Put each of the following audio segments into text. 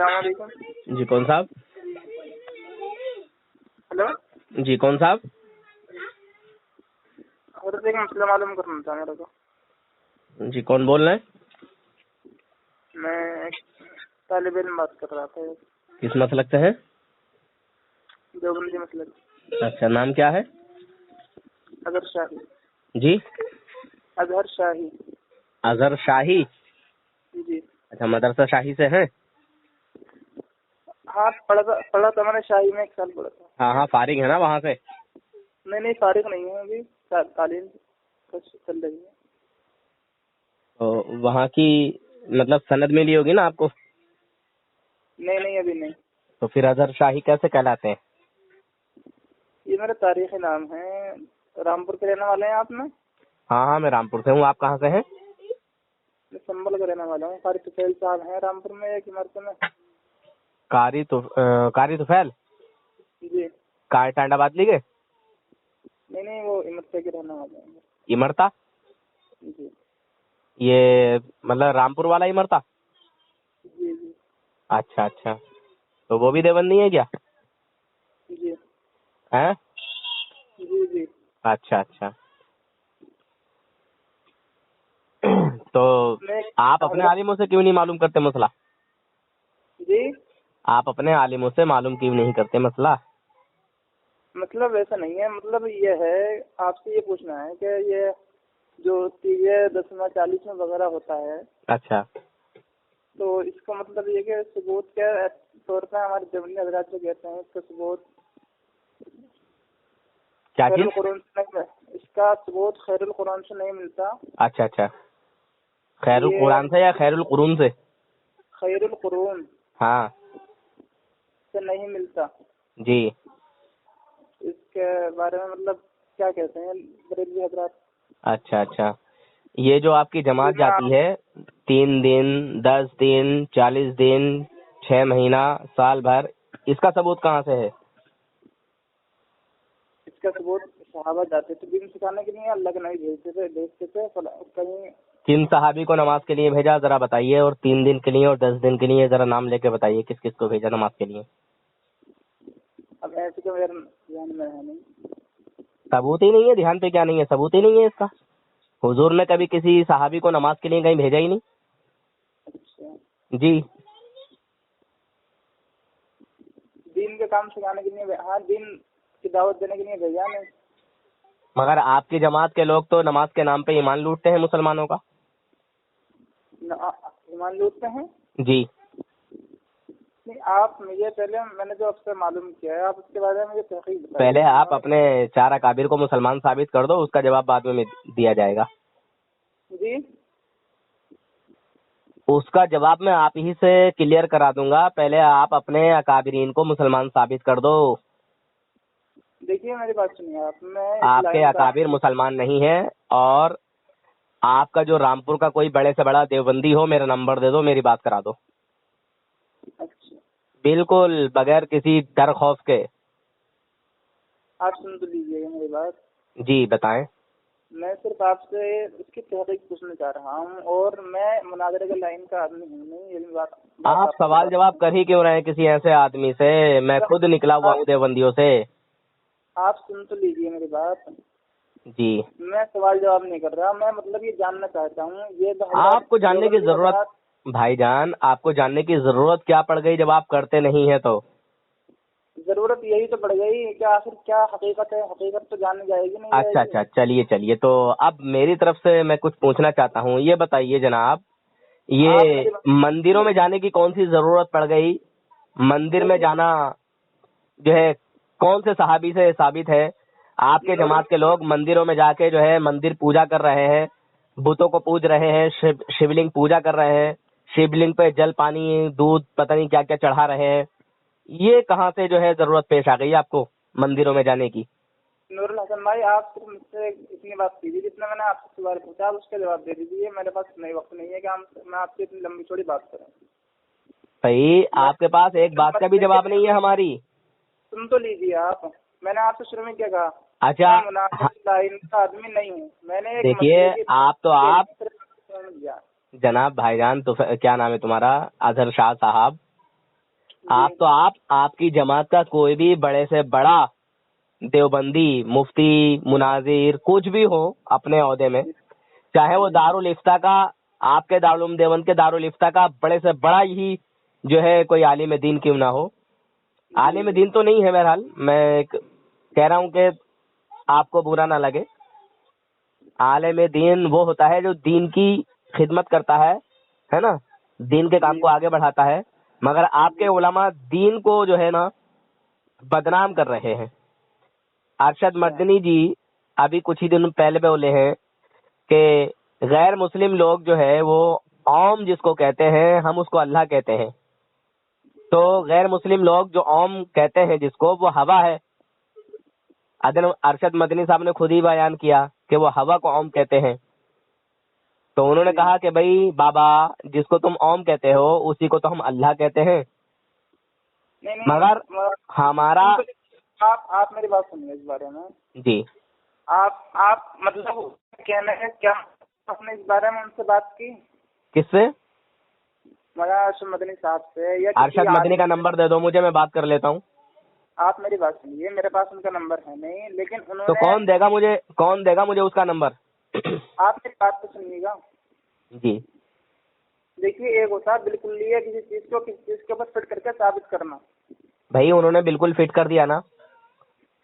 السلام علیکم. جی کون صاحب؟ ہلو جی کون صاحب؟ حضرت ایک مسئلہ معلوم کرنا تھا میرے کو. جی کون بول رہے ہیں؟ میں ایک طالب علم بات کر رہا تھا. کس مسلک سے ہیں؟ دیوبندی مسئلہ. اچھا، نام کیا ہے؟ اظہر شاہی. جی اظہر شاہی. اظہر شاہی. جی. اچھا، مدرسہ شاہی سے ہیں؟ ہاں پڑھا تھا میں نے شاہی میں 1 سال پڑھا تھا. ہاں فارغ ہے نا وہاں سے؟ نہیں فارغ نہیں ہوں ابھی، تعلیم چل رہی ہے. تو وہاں کی مطلب سند ملی ہوگی نا آپ کو؟ نہیں ابھی نہیں. تو پھر اظہر شاہی کیسے کہلاتے ہیں؟ یہ میرا تاریخی نام ہے. رامپور کے رہنے والے ہیں آپ میں؟ ہاں میں رامپور سے ہوں. آپ کہاں سے ہیں؟ میں سنبل کا رہنے والا ہوں. قاری طفیل صاحب ہیں رامپور میں ایک عمارت میں. قاری طفیل؟ جی. ٹانڈا باد لی گئے؟ نہیں وہ امرتا کے رہنے والے ہیں. امرتا؟ جی. یہ مطلب رامپور والا امرتا؟ جی. اچھا، تو وہ بھی دیوبندی ہے کیا؟ جی. ہیں؟ جی. اچھا. تو آپ اپنے عالموں سے کیوں نہیں معلوم کرتے مسئلہ؟ جی. آپ اپنے عالموں سے معلوم کیوں نہیں کرتے مسئلہ؟ مطلب ایسا نہیں ہے، مطلب یہ ہے آپ سے یہ پوچھنا ہے کہ یہ جو 10واں 40واں وغیرہ ہوتا ہے. اچھا. تو اس کا مطلب یہ کہ ثبوت کے طور پہ ہمارے دیوبندی حضرات جو کہتے ہیں اس کا ثبوت خیر القرآن سے نہیں ہے. اس کا ثبوت خیر القرآن سے نہیں ملتا. اچھا. خیر القرآن سے یا خیر القرون سے؟ خیر القرون ہاں سے نہیں ملتا. جی. اس کے بارے میں مطلب کیا کہتے ہیں بریلوی حضرات؟ اچھا. یہ جو آپ کی جماعت جاتی ہے 3 دن 10 دن 40 دن 6 مہینہ سال بھر، اس کا ثبوت کہاں سے ہے؟ اس کا ثبوت صحابہ جاتے تھے دین سکھانے کے لیے، اللہ کے نبی بھیجتے تھے کہیں. کن صحابی کو نماز کے لیے بھیجا ذرا بتائیے، اور 3 دن کے لیے اور 10 دن کے لیے ذرا نام لے کے بتائیے کس کس کو بھیجا نماز کے لیے. اب ایسے تو میرے دھیان میں ہے نہیں. ثبوت ہی نہیں ہے؟ دھیان پہ کیا نہیں ہے، ثبوت ہی نہیں ہے اس کا. حضور نے کبھی کسی صحابی کو نماز کے لیے کہیں بھیجا ہی نہیں. اچھا. جی. دین کے کام سکھانے کے لیے، ہاں دین کی دعوت دینے کے لیے بھیجا نہیں. مگر آپ کی جماعت کے لوگ تو نماز کے نام پہ ایمان لوٹتے ہیں مسلمانوں کا. ایمان لوٹتے ہیں؟ جی. نہیں آپ مجھے پہلے میں نے جو آپ سے معلوم کیا ہے آپ اس کے بارے میں مجھے تحقیق بتائیے. پہلے آپ اپنے 4 اکابر کو مسلمان ثابت کر دو، اس کا جواب بعد میں دیا جائے گا. جی. اس کا جواب میں آپ ہی سے کلیئر کرا دوں گا. پہلے آپ اپنے اکابرین کو مسلمان ثابت کر دو. دیکھیے میری بات سنیے آپ کے اکابر مسلمان نہیں ہیں، اور آپ کا جو رامپور کا کوئی بڑے سے بڑا دیوبندی ہو میرا نمبر دے دو، میری بات کرا دو. اچھا. بالکل بغیر کسی ڈر خوف کے. آپ سن تو لیجیے میری بات. جی بتائیں. میں صرف آپ سے اس کی تحقیق پوچھنا چاہ رہا ہوں، اور میں مناظرے کے لائن کا آدمی ہوں نہیں. یہ بات آپ سوال جواب کر ہی کیوں رہے ہیں کسی ایسے آدمی سے؟ میں خود نکلا ہوا ہوں دیوبندیوں سے. آپ سن تو لیجیے میری بات. جی. میں سوال جواب نہیں کر رہا، میں مطلب یہ جاننا چاہتا ہوں. یہ آپ کو جاننے کی ضرورت بھائی جان، آپ کو جاننے کی ضرورت کیا پڑ گئی جب آپ کرتے نہیں ہیں تو؟ ضرورت یہی تو پڑ گئی کہ آخر کیا حقیقت ہے. حقیقت تو جاننی جائے گی نہیں. اچھا چلیے. تو اب میری طرف سے میں کچھ پوچھنا چاہتا ہوں. یہ بتائیے جناب، یہ مندروں میں جانے کی کون سی ضرورت پڑ گئی؟ مندر میں جانا جو ہے کون سے صحابی سے ثابت ہے؟ آپ کے جماعت کے لوگ مندروں میں جا کے جو ہے مندر پوجا کر رہے ہیں، بتوں کو پوج رہے ہیں، شیولنگ پوجا کر رہے ہیں، شیولنگ پہ جل پانی دودھ پتہ نہیں کیا کیا چڑھا رہے ہیں. یہ کہاں سے جو ہے ضرورت پیش آ گئی آپ کو مندروں میں جانے کی؟ نور الحسن بھائی، آپ صرف مجھ سے اتنی بات کیجیے جتنا میں نے آپ سے سوال پوچھا اس کا جواب دے دیجیے. میرے پاس نہیں وقت نہیں ہے کہ میں آپ سے اتنی لمبی چوڑی بات کروں. صحیح، آپ کے پاس ایک بات کا بھی جواب نہیں ہے ہماری. سن تو لیجیے آپ. میں نے آپ سے شروع میں کیا کہا؟ اچھا لائن کا آدمی نہیں ہوں. میں نے دیکھیے آپ جناب بھائی جان، تو کیا نام ہے تمہارا؟ اظہر شاہ صاحب. آپ کی جماعت کا کوئی بھی بڑے سے بڑا دیوبندی مفتی مناظر کچھ بھی ہو اپنے عہدے میں، چاہے وہ دارالفتہ کا، آپ کے دارالعلوم دیوبند کے دارالفتہ کا بڑے سے بڑا ہی جو ہے کوئی عالم دین کیوں نہ ہو، عالم دین تو نہیں ہے، بہرحال میں کہہ رہا ہوں کہ آپ کو برا نہ لگے، عالم دین وہ ہوتا ہے جو دین کی خدمت کرتا ہے نا، دین کے کام کو آگے بڑھاتا ہے، مگر آپ کے علماء دین کو جو ہے نا بدنام کر رہے ہیں۔ ارشد مدنی جی ابھی کچھ ہی دن پہلے بولے ہیں کہ غیر مسلم لوگ جو ہے وہ عوام جس کو کہتے ہیں ہم اس کو اللہ کہتے ہیں، تو غیر مسلم لوگ جو عوام کہتے ہیں جس کو وہ ہوا ہے۔ ارشد مدنی صاحب نے خود ہی بیان کیا کہ وہ ہوا کو عوام کہتے ہیں، تو انہوں نے کہا کہ بھائی بابا جس کو تم عوام کہتے ہو اسی کو تو ہم اللہ کہتے ہیں، مگر ہمارا آپ میری بات سنیے اس بارے میں جی آپ مطلب کہنا ہے کیا آپ نے اس بارے میں ان سے بات کی؟ کس سے؟ مولانا ارشد مدنی صاحب سے یا ارشد مدنی کا نمبر دے دو مجھے، میں بات کر لیتا ہوں۔ آپ میری بات سنیے، میرے پاس ان کا نمبر ہے نہیں، لیکن انہوں تو نے کون دے گا مجھے اس کا نمبر؟ آپ میری بات تو سنیے گا۔ جی دیکھیے ایک ہوتا ہے بالکل یہ کسی چیز کو کسی چیز کے اوپر فٹ کر کے ثابت کرنا، بھائی انہوں نے بالکل فٹ کر دیا نا۔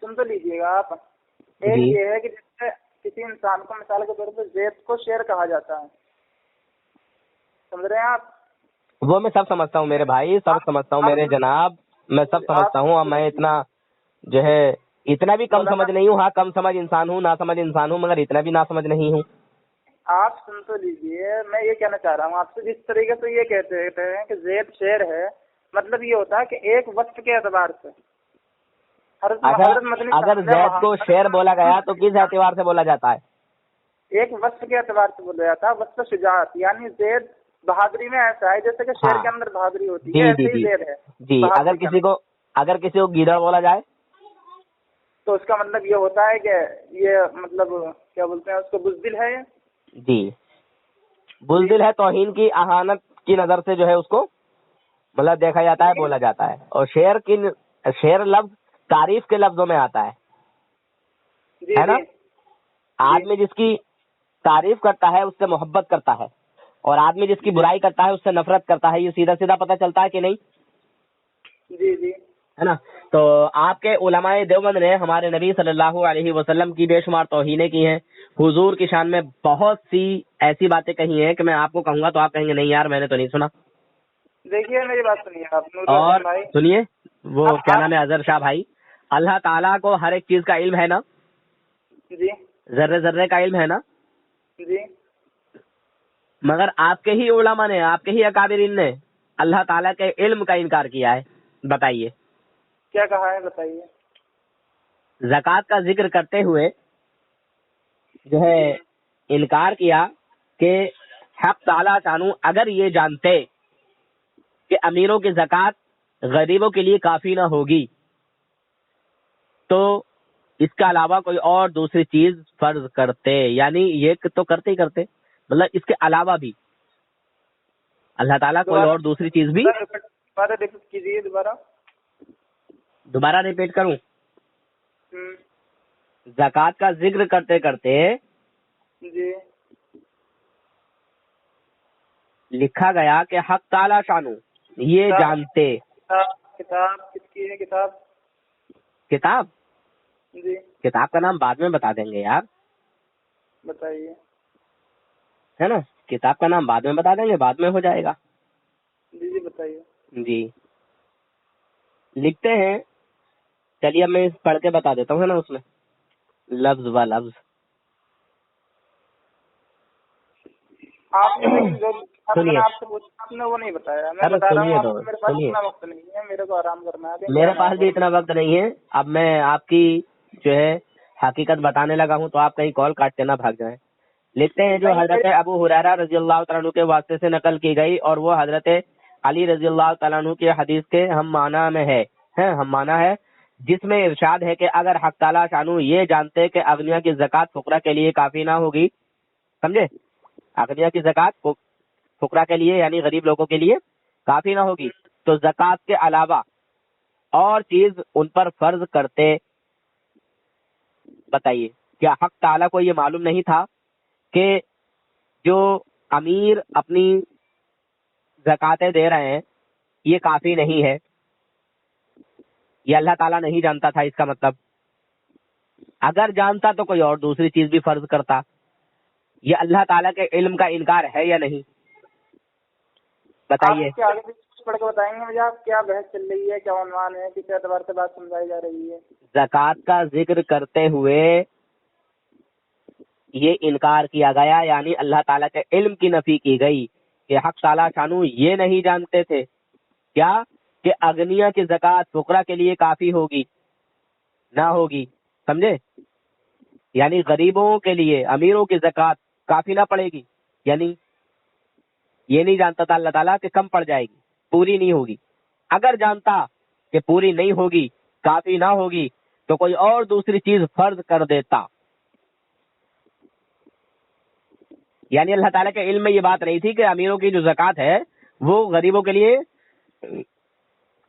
سن تو لیجیے گا آپ، ایک یہ ہے کہ جس سے کسی انسان کو مثال کے طور پر زید کو شیر کہا جاتا ہے، سمجھ رہے ہیں آپ؟ وہ میں سب سمجھتا ہوں میرے بھائی، سب سمجھتا ہوں میرے جناب، میں سب سمجھتا ہوں، اب میں اتنا جو ہے اتنا بھی کم سمجھ نہیں ہوں، ہاں کم سمجھ انسان ہوں، نہ سمجھ انسان ہوں، مگر اتنا بھی نہ سمجھ نہیں ہوں۔ آپ سن تو لیجیے، میں یہ کہنا چاہ رہا ہوں آپ سے، جس طریقے سے یہ کہتے ہیں کہ زید شیر ہے، مطلب یہ ہوتا ہے کہ ایک وقت کے اعتبار سے اگر زید کو شیر بولا گیا تو کس اعتبار سے بولا جاتا ہے؟ ایک وقت کے اعتبار سے بولا جاتا ہے، وقت شجاعت، یعنی زید بہادری میں ایسا ہے جیسے کہ شیر کے اندر بہادری ہوتی ہے، ایسے ہی زید ہے جی۔ اگر کسی کو گیدڑ بولا جائے تو اس کا مطلب یہ ہوتا ہے کہ یہ مطلب کیا بولتے ہیں اس کو بزدل ہے۔ جی بزدل ہے، توہین کی اہانت کی نظر سے جو ہے اس کو مطلب دیکھا جاتا ہے، بولا جاتا ہے، اور شیر لفظ تعریف کے لفظوں میں آتا ہے نا۔ آدمی جس کی تعریف کرتا ہے اس سے محبت کرتا ہے، اور آدمی جس کی برائی کرتا ہے اس سے نفرت کرتا ہے، یہ سیدھا سیدھا پتہ چلتا ہے کہ نہیں؟ جی ہے نا۔ تو آپ کے علماء دیوبند نے ہمارے نبی صلی اللہ علیہ وسلم کی بے شمار توہینیں کی ہیں، حضور کی شان میں بہت سی ایسی باتیں کہی ہیں کہ میں آپ کو کہوں گا تو آپ کہیں گے نہیں یار میں نے تو نہیں سنا۔ دیکھیے میری بات سنیے آپ، اور سنیے وہ کیا نام ہے اظہر شاہ بھائی، اللہ تعالیٰ کو ہر ایک چیز کا علم ہے نا؟ جی ذرے ذرے کا علم ہے نا؟ جی۔ مگر آپ کے ہی علماء نے، آپ کے ہی اکابرین نے اللہ تعالیٰ کے علم کا انکار کیا ہے، بتائیے کیا کہا ہے؟ بتائیے۔ زکوٰۃ کا ذکر کرتے ہوئے جو ہے انکار کیا کہ حق تعالیٰ شانو اگر یہ جانتے کہ امیروں کی زکوٰۃ غریبوں کے لیے کافی نہ ہوگی تو اس کے علاوہ کوئی اور دوسری چیز فرض کرتے، یعنی یہ تو کرتے ہی کرتے، مطلب اس کے علاوہ بھی اللہ تعالیٰ کوئی اور دوسری چیز بھی۔ دوبارہ ریپیٹ کروں؟ زکوٰۃ کا ذکر کرتے کرتے جی لکھا گیا کہ حق تعالیٰ شانو یہ جانتے۔ کتاب کس کی ہے؟ کتاب جی کتاب کا نام بعد میں بتا دیں گے یار، بتائیے، ہے نا، کتاب کا نام بعد میں بتا دیں گے، بعد میں ہو جائے گا۔ جی بتائیے۔ جی لکھتے ہیں، چلیے اب میں پڑھ کے بتا دیتا ہوں، ہے نا، اس میں لفظ و لفظ آپ نے وہ نہیں بتایا، میں بتا رہا ہوں، میرے پاس اتنا وقت نہیں ہے، میرے کو آرام کرنا ہے، میرے پاس بھی اتنا وقت نہیں ہے۔ اب میں آپ کی جو ہے حقیقت بتانے لگا ہوں تو آپ کہیں کال کاٹ کے نہ بھاگ جائیں۔ لکھتے ہیں جو حضرت ابو ہریرہ رضی اللہ تعالیٰ عنہ کے واسطے سے نقل کی گئی اور وہ حضرت علی رضی اللہ تعالیٰ عنہ کی حدیث کے ہم معنی میں ہم معنی ہے، جس میں ارشاد ہے کہ اگر حق تعالیٰ شانو یہ جانتے کہ اغنیا کی زکوٰۃ فقراء کے لیے کافی نہ ہوگی، سمجھے، اغنیا کی زکوٰۃ فقراء کے لیے یعنی غریب لوگوں کے لیے کافی نہ ہوگی تو زکوٰۃ کے علاوہ اور چیز ان پر فرض کرتے؟ بتائیے، کیا حق تعالیٰ کو یہ معلوم نہیں تھا کہ جو امیر اپنی زکاتیں دے رہے ہیں یہ کافی نہیں ہے؟ یہ اللہ تعالیٰ نہیں جانتا تھا؟ اس کا مطلب اگر جانتا تو کوئی اور دوسری چیز بھی فرض کرتا۔ یہ اللہ تعالیٰ کے علم کا انکار ہے یا نہیں؟ بتائیے۔ آپ آگے پڑھ کے بتائیں گے مجھے آپ کیا بحث چل رہی ہے، کیا عنوان ہے، کس اعتبار سے بات سمجھائی جا رہی ہے؟ زکوٰۃ کا ذکر کرتے ہوئے یہ انکار کیا گیا، یعنی اللہ تعالیٰ کے علم کی نفی کی گئی کہ حق تعالیٰ شانو یہ نہیں جانتے تھے کیا کہ اغنیا کی زکوٰۃ فقراء کے لیے کافی ہوگی؟ نہ ہوگی، سمجھے؟ یعنی غریبوں کے لیے امیروں کی زکوٰۃ کافی نہ پڑے گی، یعنی یہ نہیں جانتا تھا اللہ تعالیٰ کہ کم پڑ جائے گی، پوری نہیں ہوگی۔ اگر جانتا کہ پوری نہیں ہوگی، کافی نہ ہوگی، تو کوئی اور دوسری چیز فرض کر دیتا۔ یعنی اللہ تعالیٰ کے علم میں یہ بات نہیں تھی کہ امیروں کی جو زکوٰۃ ہے وہ غریبوں کے لیے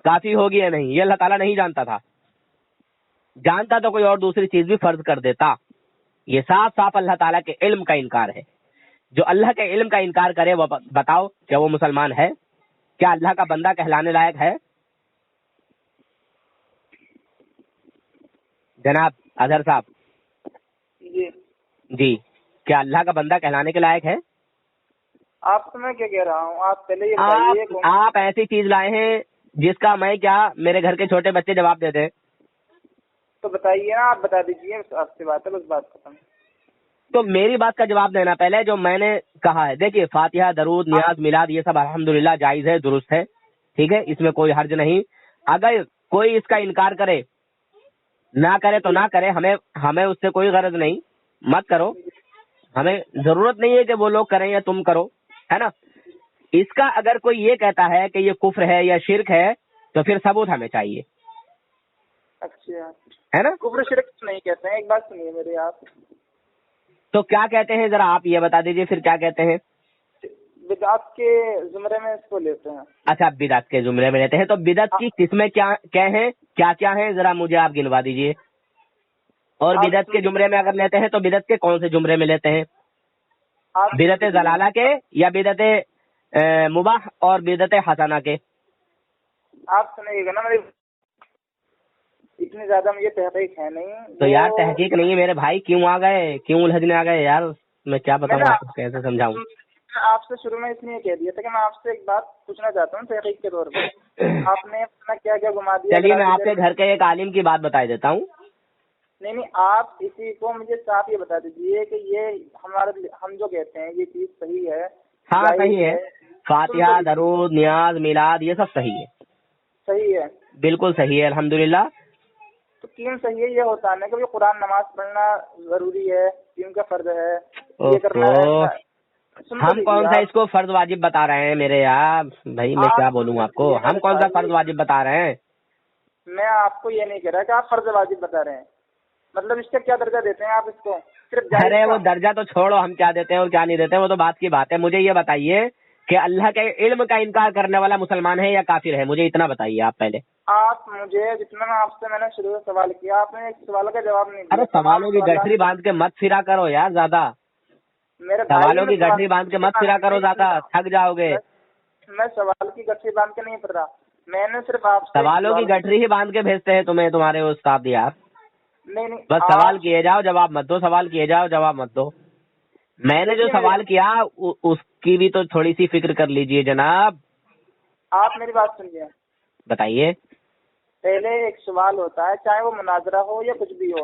کافی ہوگی یا نہیں، یہ اللہ تعالیٰ نہیں جانتا تھا۔ جانتا تو کوئی اور دوسری چیز بھی فرض کر دیتا۔ یہ صاف صاف اللہ تعالیٰ کے علم کا انکار ہے۔ جو اللہ کے علم کا انکار کرے وہ بتاؤ کیا وہ مسلمان ہے؟ کیا اللہ کا بندہ کہلانے لائق ہے؟ جناب اظہر صاحب جی، کیا اللہ کا بندہ کہلانے کے لائق ہے؟ آپ کو میں کیا کہہ رہا ہوں، آپ پہلے یہ بتائیے۔ آپ ایسی چیز لائے ہیں جس کا میں کیا میرے گھر کے چھوٹے بچے جواب دیتے ہیں؟ تو بتائیے نا، آپ بتا دیجیے، آپ سے بات ہے، بس بات ختم۔ تو میری بات کا جواب دینا پہلے جو میں نے کہا ہے۔ دیکھیے، فاتحہ، درود، نیاز، میلاد یہ سب الحمدللہ جائز ہے، درست ہے، ٹھیک ہے، اس میں کوئی حرج نہیں۔ اگر کوئی اس کا انکار کرے، نہ کرے تو نہ کرے، ہمیں اس سے کوئی غرض نہیں، مت کرو، ہمیں ضرورت نہیں ہے کہ وہ لوگ کریں یا تم کرو، ہے نا۔ اس کا اگر کوئی یہ کہتا ہے کہ یہ کفر ہے یا شرک ہے تو پھر ثبوت ہمیں چاہیے، اچھا ہے نا۔ کفر شرک نہیں کہتے ہیں، ایک بات سنیے میری آپ۔ تو کیا کہتے ہیں ذرا آپ یہ بتا دیجیے، پھر کیا کہتے ہیں؟ بدعت کے زمرے میں اس کو لیتے ہیں۔ اچھا، بدعت کے زمرے میں لیتے ہیں، تو بدعت کی قسمیں کیا ہیں، کیا ہیں، ذرا مجھے آپ گنوا دیجیے۔ اور بدعت کے زمرے میں اگر لیتے ہیں تو بدعت کے کون سے زمرے میں لیتے ہیں؟ بدعت ضلالہ کے یا بدعت مباح اور بدعت حسنہ کے؟ آپ سنیے گا نا، میری اتنی زیادہ مجھے تحقیق ہے نہیں تو یار تحقیق نہیں ہے میرے بھائی، کیوں آ گئے، کیوں الجھنے آ گئے یار؟ میں کیا بتاؤں آپ کو، کیسے سمجھاؤں؟ آپ سے شروع میں اس لیے کہہ دیا تھا کہ میں آپ سے ایک بات پوچھنا چاہتا ہوں تحقیق کے طور پر۔ آپ نے اپنا کیا کیا گھما دیا۔ چلیے میں آپ کے گھر کے ایک عالم کی بات بتا دیتا ہوں۔ نہیں، آپ اسی کو مجھے صاف یہ بتا دیجیے کہ یہ ہم جو کہتے ہیں یہ چیز صحیح ہے؟ ہاں صحیح ہے، فاتحہ، درود، نیاز، میلاد یہ سب صحیح ہے۔ صحیح ہے، بالکل صحیح ہے، الحمدللہ۔ تو کیوں صحیح ہے یہ ہوتا ہے کہ قرآن نماز پڑھنا ضروری ہے، کیوں کا فرض ہے یہ کرنا ہے؟ ہم کون سا اس کو فرض واجب بتا رہے ہیں میرے یار بھائی، میں کیا بولوں آپ کو، ہم کون سا فرض واجب بتا رہے ہیں؟ میں آپ کو یہ نہیں کہہ رہا کہ آپ فرض واجب بتا رہے ہیں، مطلب اس کا کیا درجہ دیتے ہیں آپ اس کو؟ صرف ارے وہ درجہ تو چھوڑو، ہم کیا دیتے ہیں اور کیا نہیں دیتے ہیں وہ تو بات کی بات ہے۔ مجھے یہ بتائیے کہ اللہ کے علم کا انکار کرنے والا مسلمان ہے یا کافر ہے؟ مجھے اتنا بتائیے آپ پہلے۔ آپ مجھے جتنا میں نے شروع سے سوال کیا، آپ نے ایک سوال کا جواب نہیں دیا۔ ارے سوالوں کی گٹھری باندھ کے مت پھرا کرو یار زیادہ، سوالوں کی گٹھری باندھ کے مت پھرا کرو زیادہ، تھک جاؤ گے۔ میں سوال کی گٹھری باندھ کے نہیں پھر رہا، میں نے صرف آپ سے سوالوں کی گٹھری ہی باندھ کے بھیجتے ہیں تمہیں تمہارے استاد یار۔ نہیں بس سوال کیے جاؤ جواب مت دو، سوال کیے جاؤ جواب مت دو۔ میں نے جو سوال کیا اس کی بھی تو تھوڑی سی فکر کر لیجئے جناب۔ آپ میری بات سنیے، بتائیے۔ پہلے ایک سوال ہوتا ہے، چاہے وہ مناظرہ ہو یا کچھ بھی ہو،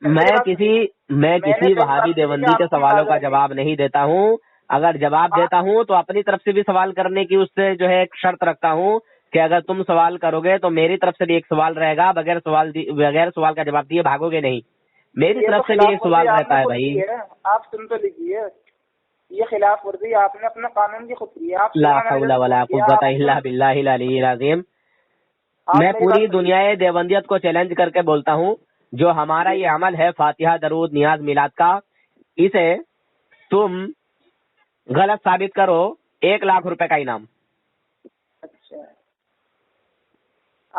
میں کسی وہابی دیوبندی کے سوالوں کا جواب نہیں دیتا ہوں۔ اگر جواب دیتا ہوں تو اپنی طرف سے بھی سوال کرنے کی اس سے جو ہے ایک شرط رکھتا ہوں کہ اگر تم سوال کرو گے تو میری طرف سے بھی ایک سوال رہے گا، بغیر سوال کا جواب دیے بھاگو گے نہیں، میری طرف سے بھی ایک سوال رہتا ہے بھائی۔ آپ سن تو لیجیے، یہ خلاف ورزی آپ نے اپنے قانون کی خود کی ہے۔ لا حول ولا قوت الا باللہ العلی العظیم۔ میں پوری دنیا دیوبندیت کو چیلنج کر کے بولتا ہوں، جو ہمارا یہ عمل ہے فاتحہ، درود، نیاز، میلاد کا، اسے تم غلط ثابت کرو، 1 لاکھ روپے کا انعام۔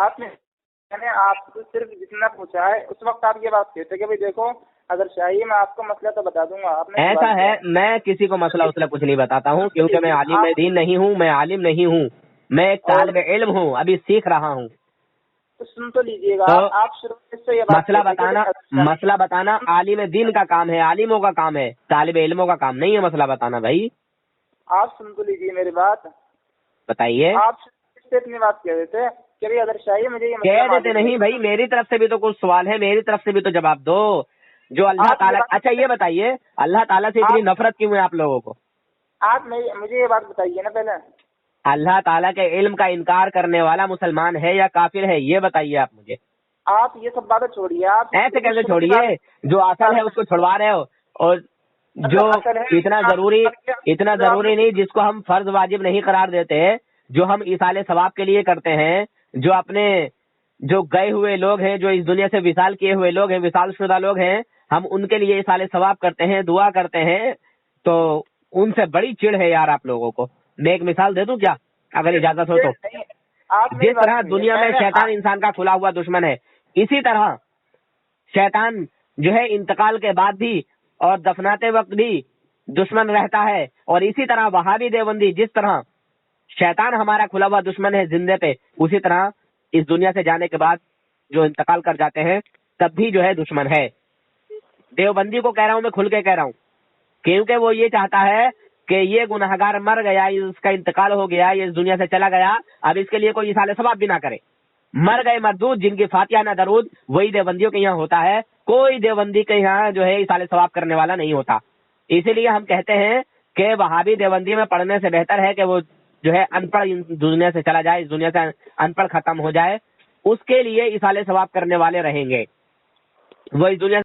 آپ نے میں نے آپ کو صرف جتنا پوچھا ہے اس وقت آپ یہ بات کہتے کہ بھائی دیکھو اگر چاہیے میں آپ کو مسئلہ تو بتا دوں گا. آپ نے ایسا ہے میں کسی کو مسئلہ کچھ نہیں بتاتا ہوں, کیونکہ میں عالم دین نہیں ہوں, میں عالم نہیں ہوں, میں ایک طالب علم ہوں, ابھی سیکھ رہا ہوں. تو سن تو لیجیے گا آپ شروع سے یہ مسئلہ بتانا عالم دین کا کام ہے, عالموں کا کام ہے, طالب علموں کا کام نہیں ہے مسئلہ بتانا. بھائی آپ سن تو لیجیے میری بات, بتائیے. آپ سے اتنی بات کہہ دیتے کہ بھائی اگر چاہیے مجھے کہہ دیتے نہیں بھائی, میری طرف سے بھی تو کچھ سوال ہے, میری طرف سے بھی تو جواب دو. جو اللہ تعالیٰ, اچھا یہ بتائیے اللہ تعالیٰ سے اتنی نفرت کیوں ہے آپ لوگوں کو؟ آپ مجھے یہ بات بتائیے نا پہلے. اللہ تعالیٰ کے علم کا انکار کرنے والا مسلمان ہے یا کافر ہے, یہ بتائیے آپ مجھے. آپ یہ سب باتیں چھوڑیے, آپ ایسے کیسے چھوڑیے؟ جو اصل ہے اس کو چھڑوا رہے ہو, اور جو اتنا ضروری نہیں جس کو ہم فرض واجب نہیں قرار دیتے, جو ہم ایصال ثواب کے لیے کرتے ہیں, جو اپنے جو گئے ہوئے لوگ ہیں, جو اس دنیا سے وصال کیے ہوئے لوگ ہیں, وصال شدہ لوگ ہیں, ہم ان کے لیے ایصال ثواب کرتے ہیں, دعا کرتے ہیں. تو ان سے بڑی چڑ ہے یار آپ لوگوں کو. میں ایک مثال دے دوں کیا اگر اجازت ہو تو؟ جس طرح دنیا میں شیطان انسان کا کھلا ہوا دشمن ہے, اسی طرح شیطان جو ہے انتقال کے بعد بھی اور دفناتے وقت بھی دشمن رہتا ہے. اور اسی طرح وہابی دیوبندی جس طرح شیطان ہمارا کھلا ہوا دشمن ہے زندے پہ, اسی طرح اس دنیا سے جانے کے بعد جو انتقال کر جاتے ہیں تب بھی جو ہے دشمن ہے. دیوبندی کو کہہ رہا ہوں, میں کھل کے کہہ رہا ہوں, کیونکہ وہ یہ چاہتا ہے کہ یہ گنہگار مر گیا, اس کا انتقال ہو گیا, یہ اس دنیا سے چلا گیا, اب اس کے لیے کوئی ایصال ثواب بھی نہ کرے. مر گئے مردود جن کی فاتحہ نہ درود, وہی دیوبندیوں کے یہاں ہوتا ہے. کوئی دیوبندی کے یہاں جو ہے ایصال ثواب کرنے والا نہیں ہوتا. اسی لیے ہم کہتے ہیں کہ وہابی دیوبندی میں پڑھنے سے بہتر ہے کہ وہ جو ہے ان پڑھ دنیا سے چلا جائے, اس دنیا سے ان پڑھ ختم ہو جائے. اس کے لیے ایصال ثواب کرنے والے رہیں گے. وہ اس دنیا